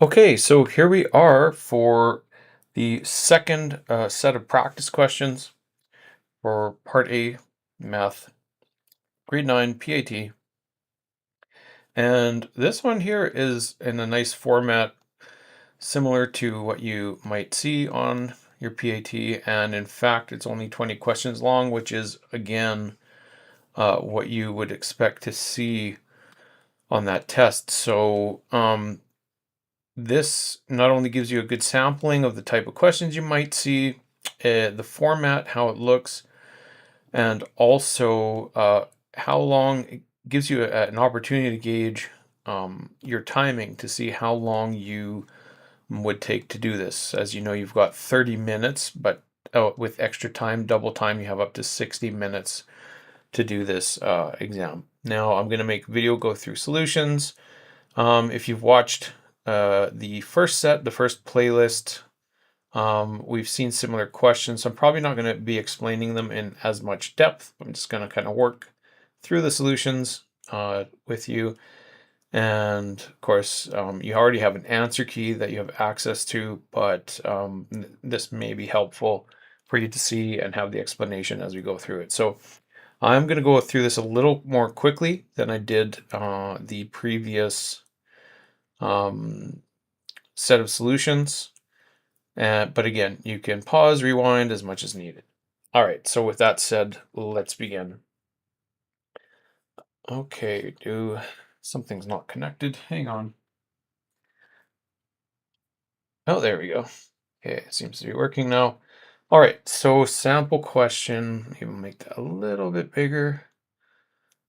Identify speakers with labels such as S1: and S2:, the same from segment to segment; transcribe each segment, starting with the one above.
S1: Okay, so here we are for the second set of practice questions for Part A Math, Grade 9 PAT. And this one here is in a nice format similar to what you might see on your PAT. And in fact, it's only 20 questions long, which is, again, what you would expect to see on that test. So, this not only gives you a good sampling of the type of questions you might see, the format, how it looks, and also how long it gives you an opportunity to gauge your timing to see how long you would take to do this. As you know, you've got 30 minutes, but with extra time, double time, you have up to 60 minutes to do this exam. Now, I'm going to make video go through solutions. If you've watched the first set, the first playlist, we've seen similar questions. So I'm probably not going to be explaining them in as much depth. I'm just going to kind of work through the solutions with you. And of course, you already have an answer key that you have access to, but this may be helpful for you to see and have the explanation as we go through it. So I'm going to go through this a little more quickly than I did the previous set of solutions. But again, you can pause, rewind as much as needed. All right, so with that said, let's begin. Okay, something's not connected. Hang on. Oh, there we go. Okay, it seems to be working now. All right, so sample question. Maybe we'll make that a little bit bigger.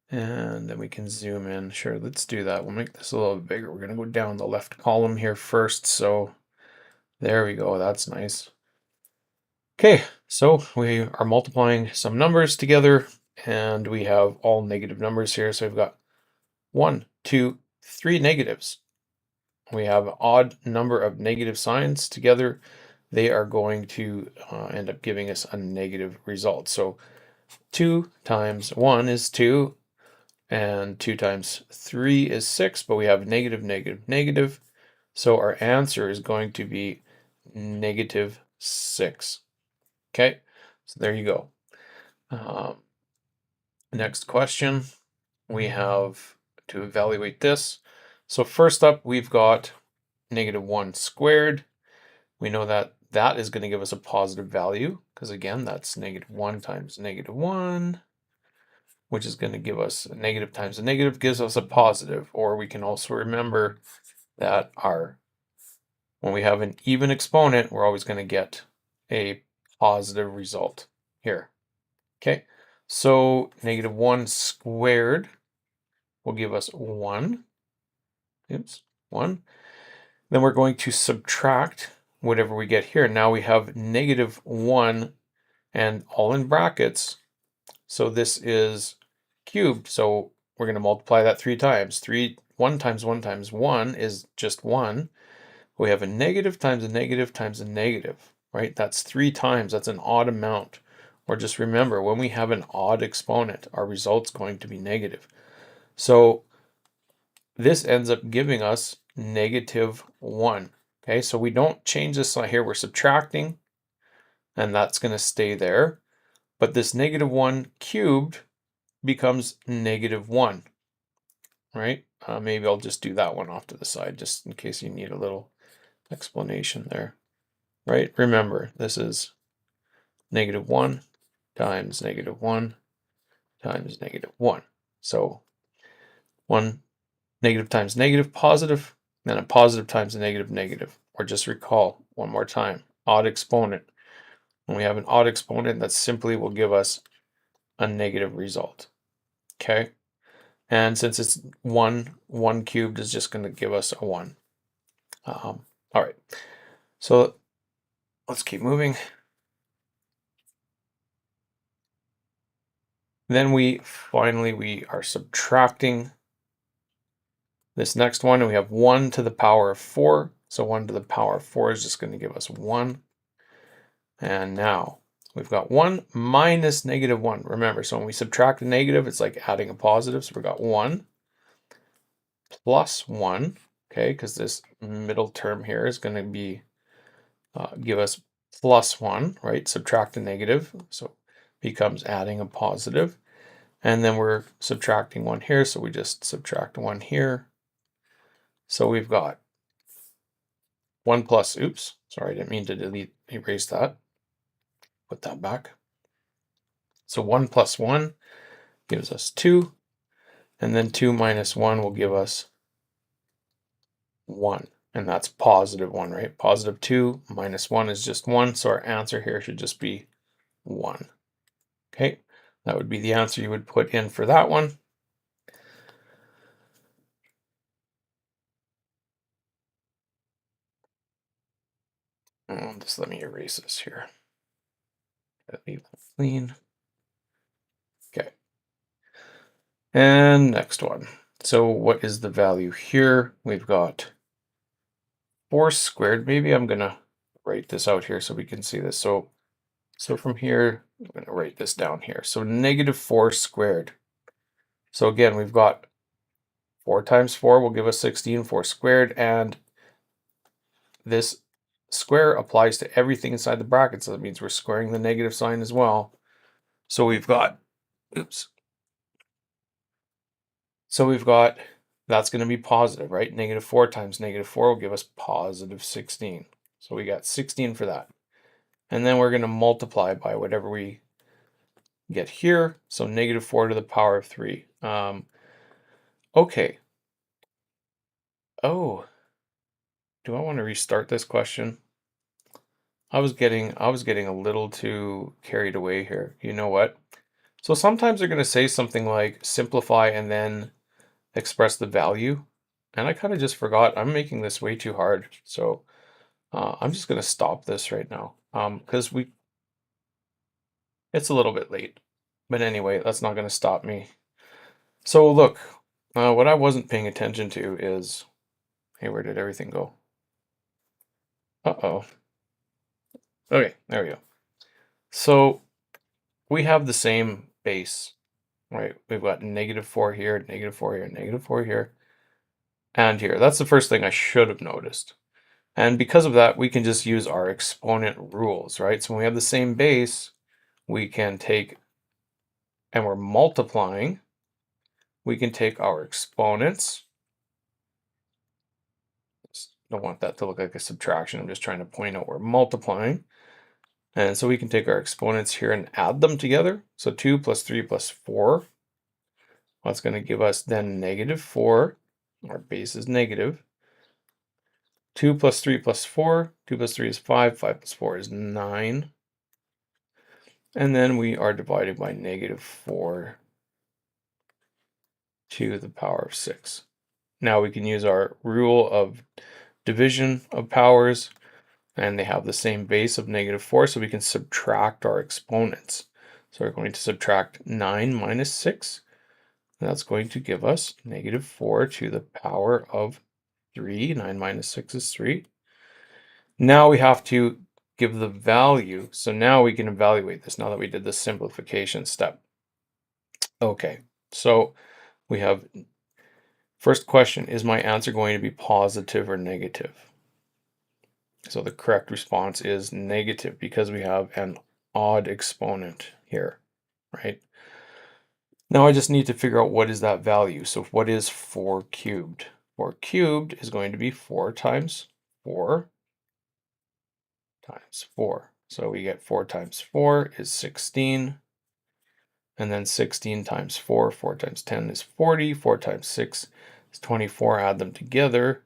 S1: And then we can zoom in. Sure, let's do that. We'll make this a little bit bigger. We're going to go down the left column here first. So there we go. That's nice. Okay, so we are multiplying some numbers together, and we have all negative numbers here. So we've got 1, 2, 3 negatives. We have an odd number of negative signs together. They are going to end up giving us a negative result. So 2 times 1 is 2, and 2 times 3 is 6, but we have negative, negative, negative. So our answer is going to be negative 6. Okay, so there you go. Next question, we have to evaluate this. So first up, we've got negative 1 squared. We know that that is going to give us a positive value because, again, that's negative 1 times negative 1, which is going to give us a negative times a negative gives us a positive. Or we can also remember that when we have an even exponent, we're always going to get a positive result here. Okay, so negative 1 squared will give us 1. Oops, 1. Then we're going to subtract whatever we get here. Now we have negative 1 and all in brackets. So this is cubed. So we're going to multiply that 3 times. 1 times 1 times 1 is just 1. We have a negative times a negative times a negative, right? That's 3 times. That's an odd amount. Or just remember, when we have an odd exponent, our result's going to be negative. So this ends up giving us negative 1. Okay, so we don't change this here. We're subtracting, and that's going to stay there. But this negative 1 cubed becomes negative 1, right? Maybe I'll just do that one off to the side just in case you need a little explanation there, right? Remember, this is negative 1 times negative 1 times negative 1. So 1 negative times negative, positive, then a positive times a negative, negative. Or just recall one more time, odd exponent. When we have an odd exponent, that simply will give us a negative result. Okay? And since it's 1 cubed is just going to give us a 1. All right. So let's keep moving. Then we are subtracting this next one, and we have 1 to the power of 4. So 1 to the power of 4 is just going to give us 1. And now we've got 1 minus negative 1. Remember, so when we subtract a negative, it's like adding a positive. So we've got 1 plus 1. okay, because this middle term here is going to be give us +1, right? Subtract a negative, so becomes adding a positive. And then we're subtracting 1 here, so we just subtract 1 here. So we've got 1 plus, oops, sorry, I didn't mean to erase that. Put that back. So 1 plus 1 gives us 2, and then 2 minus 1 will give us 1, and that's +1, right? +2 minus 1 is just 1, so our answer here should just be 1. Okay, that would be the answer you would put in for that one. Just let me erase this here. Leave that clean. Okay. And next one. So what is the value here? We've got 4 squared. Maybe I'm gonna write this out here so we can see this. So from here, I'm gonna write this down here. So -4 squared. So again, we've got 4 times 4 will give us 16, 4 squared, and this square applies to everything inside the bracket. So that means we're squaring the negative sign as well. So we've got, oops. So we've got, that's going to be positive, right? -4 times -4 will give us +16. So we got 16 for that. And then we're going to multiply by whatever we get here. So -4 to the power of 3. Okay. Oh, do I want to restart this question? I was getting a little too carried away here. You know what? So sometimes they're going to say something like simplify and then express the value. And I kind of just forgot. I'm making this way too hard. So I'm just going to stop this right now because it's a little bit late. But anyway, that's not going to stop me. So look, what I wasn't paying attention to is, hey, where did everything go? Uh-oh. Okay, there we go. So we have the same base, right? We've got -4 here, -4 here, -4 here, and here. That's the first thing I should have noticed. And because of that, we can just use our exponent rules, right? So when we have the same base, we can take, and we're multiplying, we can take our exponents. Don't want that to look like a subtraction. I'm just trying to point out we're multiplying. And so we can take our exponents here and add them together. So 2 plus 3 plus 4. That's going to give us then -4. Our base is negative. 2 plus 3 plus 4. 2 plus 3 is 5. 5 plus 4 is 9. And then we are divided by -4 to the power of 6. Now we can use our rule of division of powers, and they have the same base of -4, so we can subtract our exponents. So we're going to subtract 9 minus 6, and that's going to give us -4 to the power of 3. 9 minus 6 is 3. Now we have to give the value. So now we can evaluate this now that we did the simplification step. Okay, so we have first question, is my answer going to be positive or negative? So the correct response is negative because we have an odd exponent here, right? Now I just need to figure out what is that value. So what is 4 cubed? 4 cubed is going to be 4 times 4 times 4. So we get 4 times 4 is 16. And then 16 times 4, 4 times 10 is 40. 4 times 6 is 24. Add them together,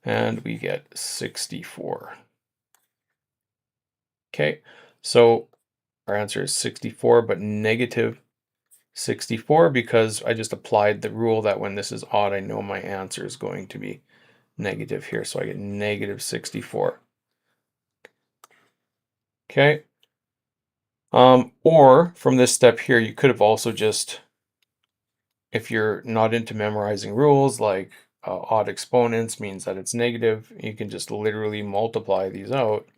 S1: and we get 64. Okay, so our answer is 64, but -64 because I just applied the rule that when this is odd, I know my answer is going to be negative here. So I get -64. Okay. Or from this step here, you could have also just, if you're not into memorizing rules, like odd exponents means that it's negative, you can just literally multiply these out.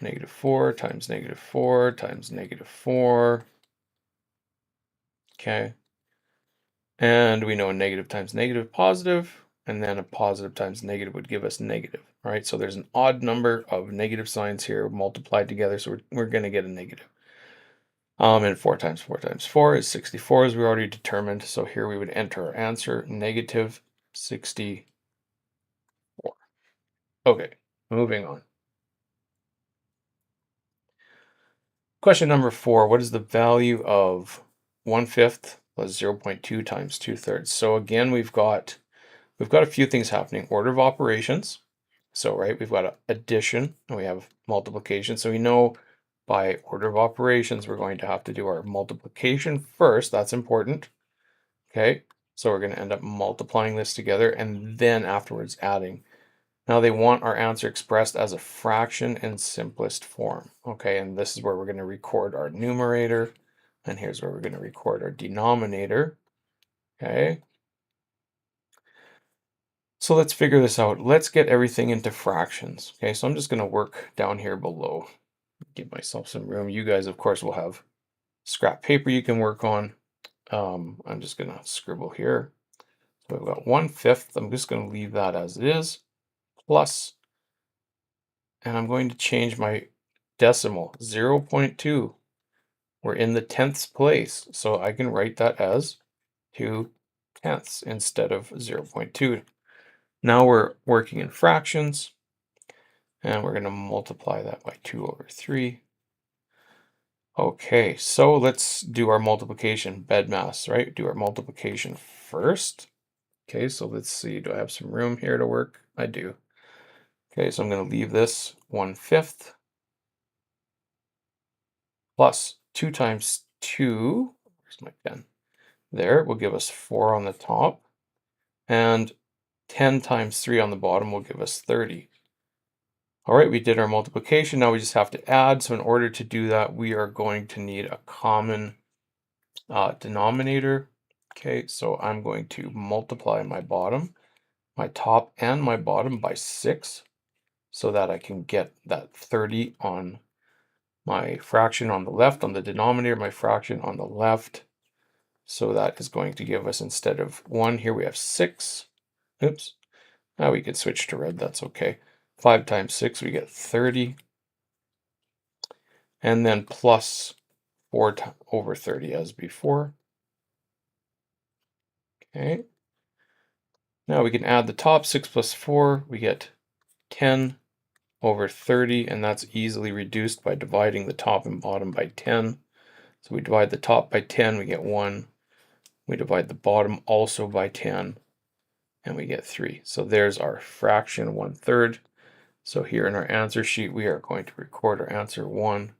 S1: -4 times -4 times -4. Okay. And we know negative times negative positive. and then a positive times negative would give us negative. All right, so there's an odd number of negative signs here multiplied together, so we're going to get a negative. And 4 times 4 times 4 is 64, as we already determined. So here we would enter our answer, negative 64. Okay, moving on. Question number 4, what is the value of 1/5 plus 0.2 times 2/3? So again, we've got a few things happening. Order of operations. So, right, we've got addition and we have multiplication. So we know by order of operations, we're going to have to do our multiplication first. That's important. Okay, so we're going to end up multiplying this together and then afterwards adding. Now they want our answer expressed as a fraction in simplest form. Okay, and this is where we're going to record our numerator, and here's where we're going to record our denominator. Okay, so let's figure this out. Let's get everything into fractions. Okay, so I'm just going to work down here below. Give myself some room. You guys, of course, will have scrap paper you can work on. I'm just going to scribble here. So we've got 1/5. I'm just going to leave that as it is, plus, and I'm going to change my decimal, 0.2. We're in the tenths place, so I can write that as 2/10 instead of 0.2. Now we're working in fractions, and we're going to multiply that by 2/3. Okay, so let's do our multiplication, BEDMAS, right? Do our multiplication first. Okay, so let's see, do I have some room here to work? I do. Okay, so I'm going to leave this 1/5 plus 2 times 2, where's my pen? There, will give us 4 on the top, and 10 times 3 on the bottom will give us 30. All right, we did our multiplication. Now we just have to add. So in order to do that, we are going to need a common denominator. Okay, so I'm going to multiply my top and my bottom by 6 so that I can get that 30 on my fraction on the left, on the denominator, my fraction on the left. So that is going to give us, instead of 1, here we have 6. Oops. Now we can switch to red, that's okay. 5 times 6, we get 30. And then plus 4 over 30 as before. Okay. Now we can add the top, 6 plus 4, we get 10 over 30, and that's easily reduced by dividing the top and bottom by 10. So we divide the top by 10, we get 1. We divide the bottom also by 10, and we get 3. So there's our fraction 1/3. So here in our answer sheet, we are going to record our answer 1/3.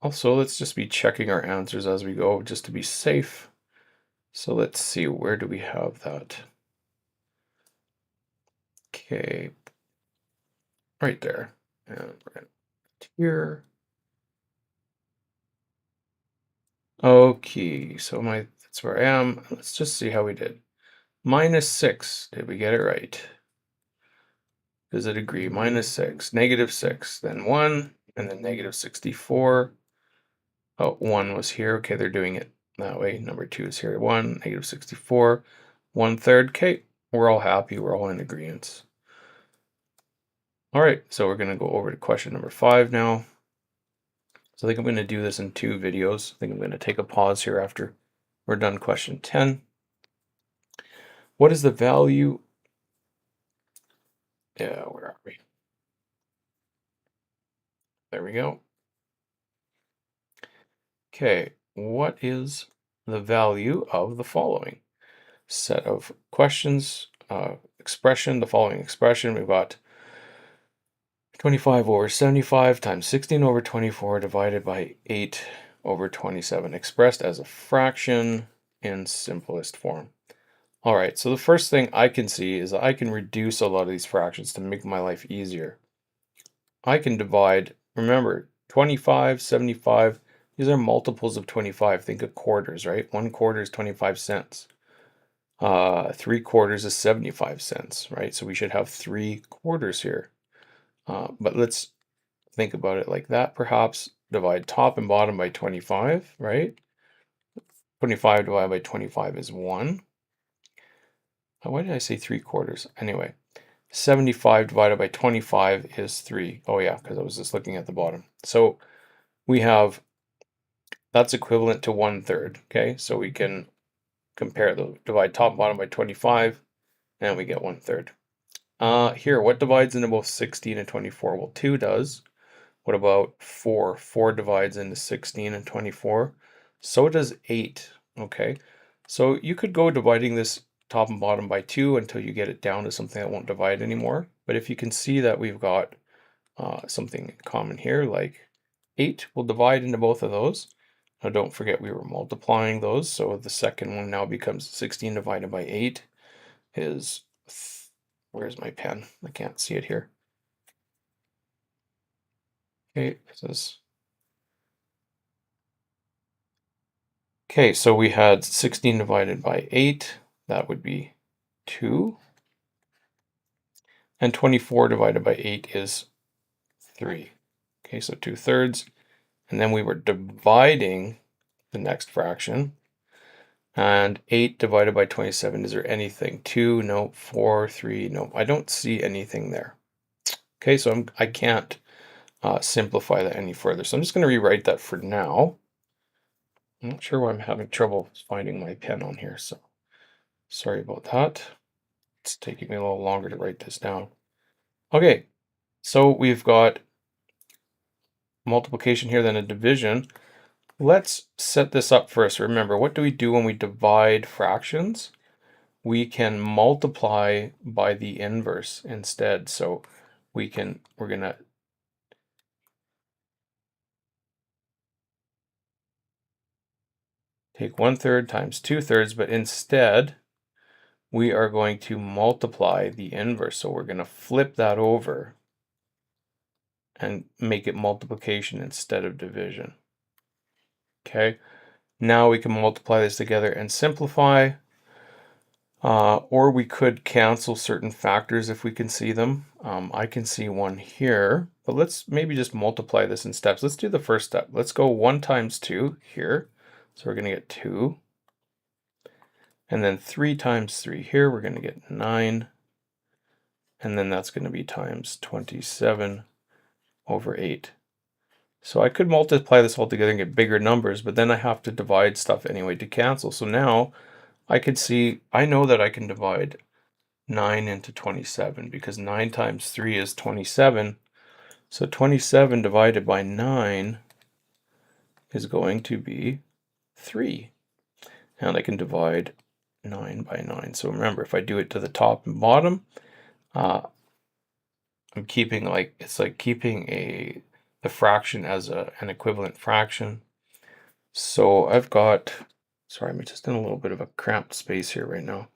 S1: Also, let's just be checking our answers as we go, just to be safe. So let's see, where do we have that? Okay, right there. And right here. Okay, so that's where I am. Let's just see how we did. -6, did we get it right? Does it agree? -6, -6, then 1, and then -64. Oh, 1 was here. Okay, they're doing it that way. Number 2 is here. 1, -64, 1/3. Okay, we're all happy. We're all in agreement. All right, so we're going to go over to question number 5 now. So I think I'm going to do this in 2 videos. I think I'm going to take a pause here after we're done question 10. What is the value? Yeah, where are we? There we go. Okay, what is the value of the following set of questions? Expression, the following expression, we've got 25 over 75 times 16 over 24 divided by 8 over 27, expressed as a fraction in simplest form. All right, so the first thing I can see is I can reduce a lot of these fractions to make my life easier. I can divide, remember, 25, 75, these are multiples of 25. Think of quarters, right? 1/4 is 25 cents. 3/4 is 75 cents, right? So we should have 3/4 here. But let's think about it like that, perhaps. Divide top and bottom by 25, right? 25 divided by 25 is 1. Why did I say 3/4? Anyway, 75 divided by 25 is 3. Oh yeah, because I was just looking at the bottom. So we have, that's equivalent to 1/3. Okay, so we can compare the divide top and bottom by 25, and we get 1/3. Here, what divides into both 16 and 24? Well, 2 does. What about 4? 4 divides into 16 and 24. So does 8. Okay, so you could go dividing this top and bottom by 2 until you get it down to something that won't divide anymore. But if you can see that we've got something common here, like 8 will divide into both of those. Now don't forget we were multiplying those, so the second one now becomes 16 divided by 8 is, where's my pen? I can't see it here. Okay, this is, okay, so we had 16 divided by 8, that would be 2. And 24 divided by 8 is 3. Okay, so 2/3. And then we were dividing the next fraction. And 8 divided by 27, is there anything? 2, no. 4, 3, no. I don't see anything there. Okay, so I can't simplify that any further. So I'm just going to rewrite that for now. I'm not sure why I'm having trouble finding my pen on here, so sorry about that. It's taking me a little longer to write this down. Okay, so we've got multiplication here, then a division. Let's set this up first. Remember, what do we do when we divide fractions? We can multiply by the inverse instead. So we're gonna take 1/3 times 2/3, but instead we are going to multiply the inverse. So we're gonna flip that over and make it multiplication instead of division. Okay, now we can multiply this together and simplify. Or we could cancel certain factors if we can see them. I can see one here, but let's maybe just multiply this in steps. Let's do the first step. Let's go 1 times 2 here. So we're going to get 2. And then 3 times 3 here, we're going to get 9. And then that's going to be times 27 over 8. So I could multiply this all together and get bigger numbers, but then I have to divide stuff anyway to cancel. So now I could see, I know that I can divide 9 into 27 because 9 times 3 is 27. So 27 divided by 9 is going to be 3. And I can divide 9 by 9. So remember, if I do it to the top and bottom, I'm keeping it's like keeping the fraction as an equivalent fraction. So I've got, sorry, I'm just in a little bit of a cramped space here right now.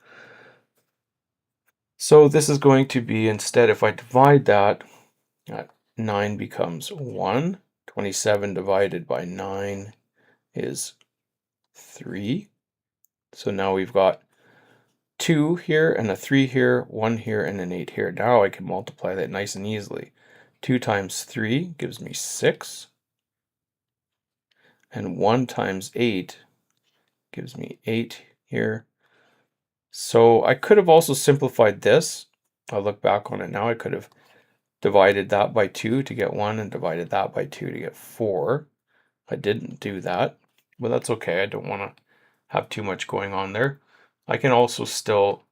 S1: So this is going to be, instead, if I divide that, 9 becomes 1. 27 divided by 9 is 3. So now we've got 2 here and a 3 here, 1 here and an 8 here. Now I can multiply that nice and easily. 2 times 3 gives me 6. And 1 times 8 gives me 8 here. So I could have also simplified this. I'll look back on it now. I could have divided that by 2 to get 1 and divided that by 2 to get 4. I didn't do that, but that's okay. I don't want to have too much going on there. I can also still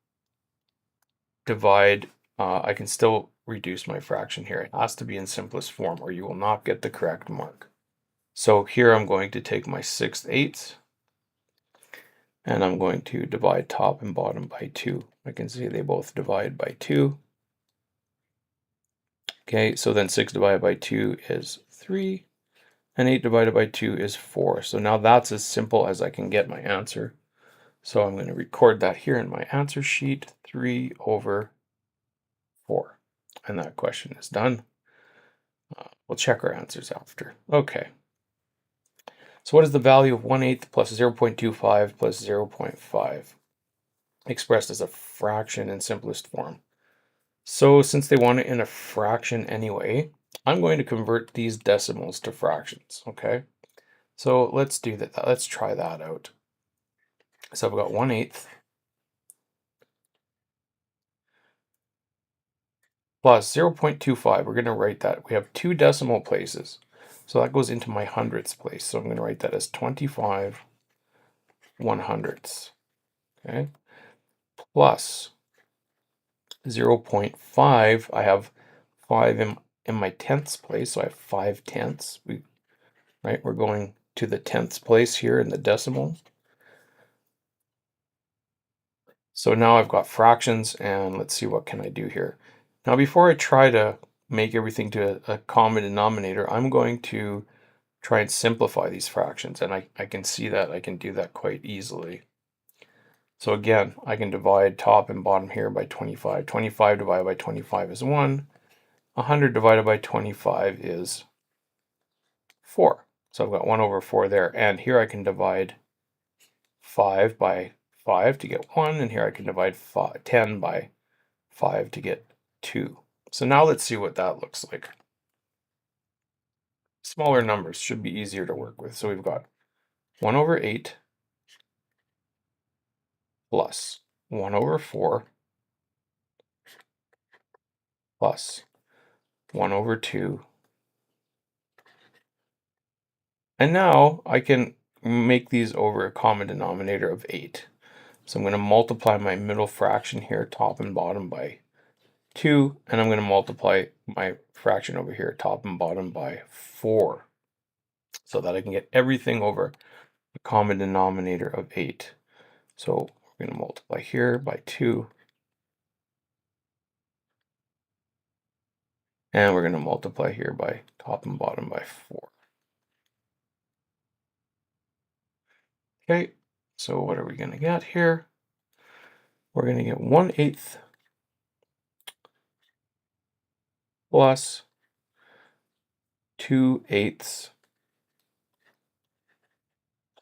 S1: divide, I can still reduce my fraction here. It has to be in simplest form or you will not get the correct mark. So here I'm going to take my 6/8 and I'm going to divide top and bottom by 2. I can see they both divide by 2. Okay, so then 6 divided by 2 is 3. And 8 divided by 2 is 4. So now that's as simple as I can get my answer. So I'm going to record that here in my answer sheet, 3/4. And that question is done. We'll check our answers after. Okay. So what is the value of 1/8 plus 0.25 plus 0.5 expressed as a fraction in simplest form? So since they want it in a fraction anyway, I'm going to convert these decimals to fractions, okay? So let's do that. Let's try that out. So I've got 1/8 plus 0.25. We're going to write that. We have 2 decimal places. So that goes into my hundredths place. So I'm going to write that as 25 100ths. Okay. Plus 0.5. I have 5 in my tenths place. So I have 5 tenths. Right? We're going to the tenths place here in the decimal. So now I've got fractions, and let's see what can I do here. Now before I try to make everything to a common denominator, I'm going to try and simplify these fractions, and I can see that I can do that quite easily. So again, I can divide top and bottom here by 25. 25 divided by 25 is 1. 100 divided by 25 is 4. So I've got 1 over 4 there, and here I can divide 5 by 5 to get 1, and here I can divide 10 by 5 to get 2. So now let's see what that looks like. Smaller numbers should be easier to work with. So we've got 1 over 8 plus 1 over 4 plus 1 over 2. And now I can make these over a common denominator of 8. So I'm going to multiply my middle fraction here, top and bottom, by 2. And I'm going to multiply my fraction over here, top and bottom, by 4. So that I can get everything over a common denominator of 8. So we're going to multiply here by 2. And we're going to multiply here by top and bottom by 4. Okay, so what are we going to get here? We're going to get 1/8 plus 2/8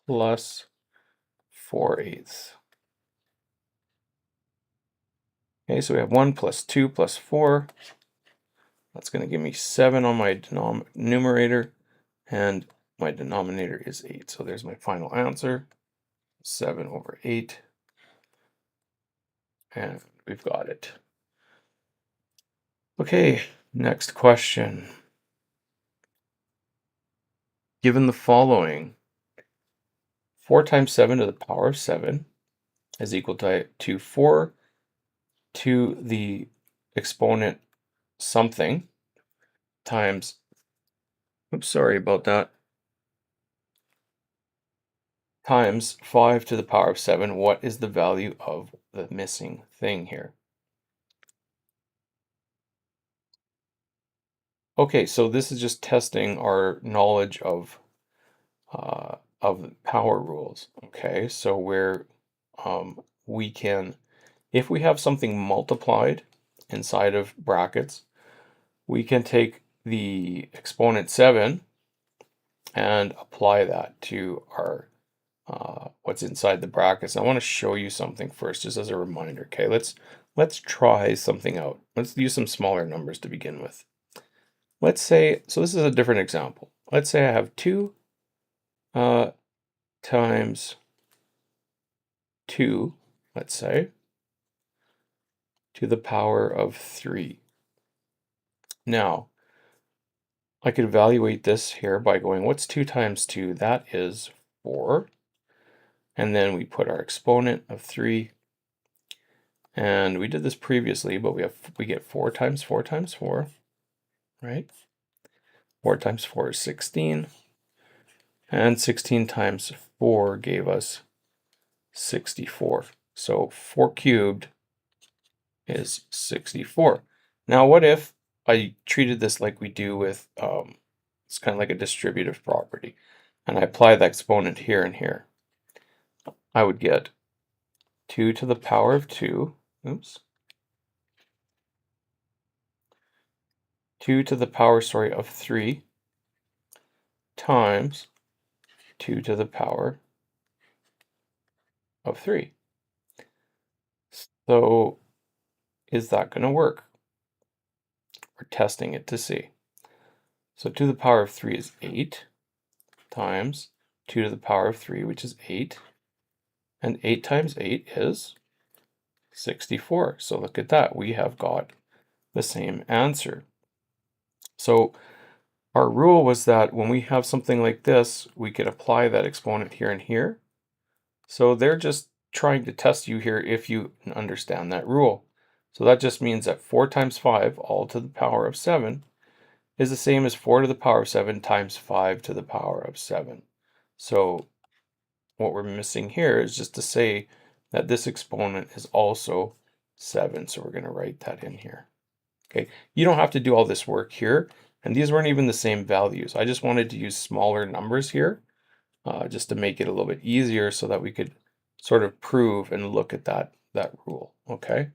S1: plus 4/8. Okay, so we have 1 plus 2 plus 4. That's going to give me 7 on my numerator, and my denominator is 8. So there's my final answer, 7 over 8. And we've got it. Okay, next question. Given the following, 4 times 7 to the power of 7 is equal to 4 to the exponent something times, oops, sorry about that, times 5 to the power of 7. What is the value of the missing thing here? Okay, so this is just testing our knowledge of power rules. Okay, so where we can, if we have something multiplied inside of brackets, we can take the exponent 7 and apply that to our what's inside the brackets. I want to show you something first, just as a reminder. Okay, let's try something out. Let's use some smaller numbers to begin with. Let's say, so this is a different example. Let's say I have 2 times 2, let's say, to the power of 3. Now, I could evaluate this here by going, what's 2 times 2? That is 4. And then we put our exponent of 3. And we did this previously, but we get 4 times 4 times 4, right? 4 times 4 is 16. And 16 times 4 gave us 64. So 4 cubed is 64. Now, what if I treated this like we do with, it's kind of like a distributive property, and I apply the exponent here and here? I would get 2 to the power of 2, oops, 2 to the power, of 3 times 2 to the power of 3. So is that going to work? We're testing it to see. So 2 to the power of 3 is 8 times 2 to the power of 3, which is 8. And 8 times 8 is 64. So look at that. We have got the same answer. So our rule was that when we have something like this, we could apply that exponent here and here. So they're just trying to test you here if you understand that rule. So that just means that 4 times 5, all to the power of 7, is the same as 4 to the power of 7 times 5 to the power of 7. So what we're missing here is just to say that this exponent is also 7. So we're going to write that in here. Okay, you don't have to do all this work here. And these weren't even the same values. I just wanted to use smaller numbers here just to make it a little bit easier so that we could sort of prove and look at that rule. Okay.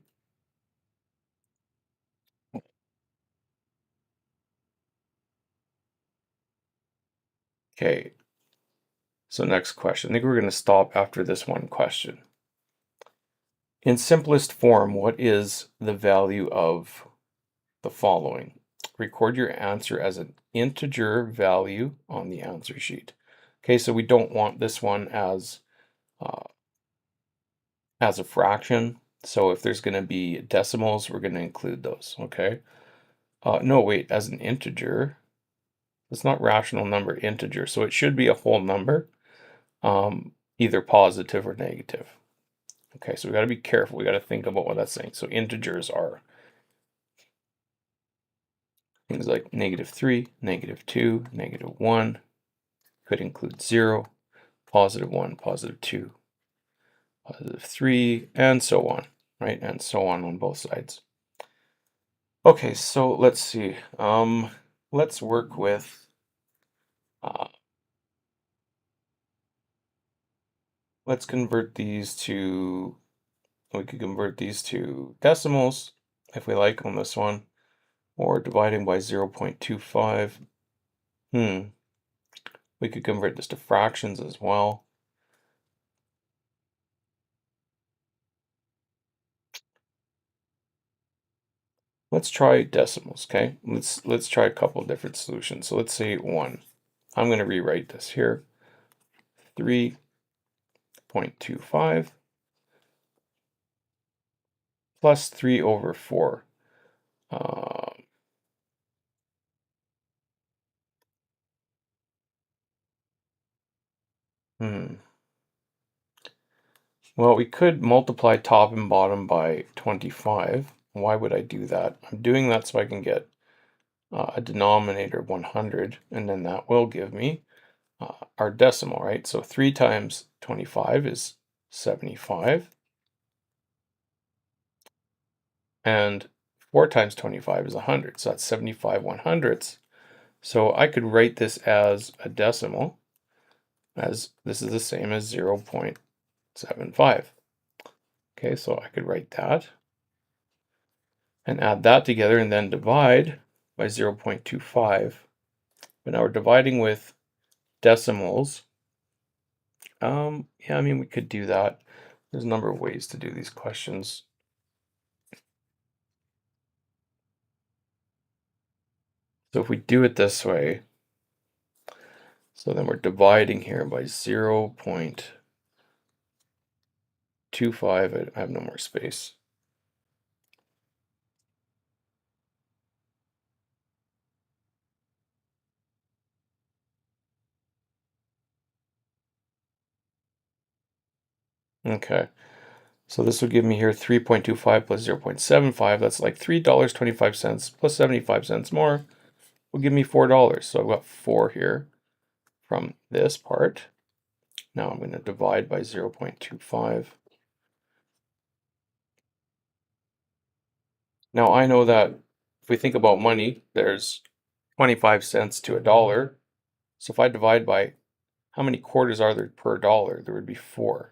S1: Okay. So next question. I think we're going to stop after this one question. In simplest form, what is the value of the following? Record your answer as an integer value on the answer sheet. Okay, so we don't want this one uh, as a fraction. So if there's going to be decimals, we're going to include those. Okay. No, wait, as an integer. It's not rational number integer, so it should be a whole number, either positive or negative. Okay, so we got to be careful. We got to think about what that's saying. So integers are things like -3, -2, -1, could include 0, +1, +2, +3, and so on, right? And so on both sides. Okay, so let's see. Let's work with uh, let's convert these to, we could convert these to decimals if we like on this one, or dividing by 0.25. We could convert this to fractions as well. Let's try decimals, okay? Let's try a couple different solutions. So let's say 1. I'm going to rewrite this here. 3.25 plus 3 over 4. Uh, hmm. Well, we could multiply top and bottom by 25. Why would I do that? I'm doing that so I can get a denominator 100, and then that will give me our decimal, right? So 3 times 25 is 75, and 4 times 25 is 100, so that's 75 100ths. So I could write this as a decimal, as this is the same as 0.75. Okay, so I could write that and add that together and then divide by 0.25. But now we're dividing with decimals. Yeah, I mean, we could do that. There's a number of ways to do these questions. So if we do it this way, so then we're dividing here by 0.25. I have no more space. Okay, so this will give me here 3.25 plus 0.75. That's like $3.25 plus 75 cents more will give me $4. So I've got 4 here from this part. Now I'm going to divide by 0.25. Now I know that if we think about money, there's 25 cents to a dollar. So if I divide by how many quarters are there per dollar, there would be 4.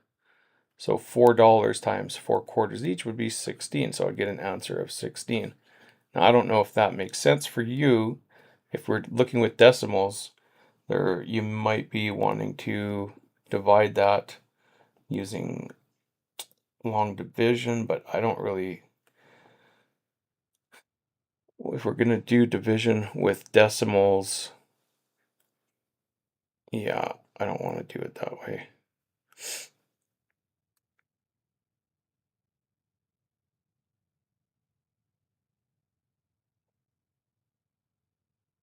S1: So $4 times 4 quarters each would be 16. So I'd get an answer of 16. Now I don't know if that makes sense for you. If we're looking with decimals, there you might be wanting to divide that using long division, but I don't really, if we're going to do division with decimals, yeah, I don't want to do it that way.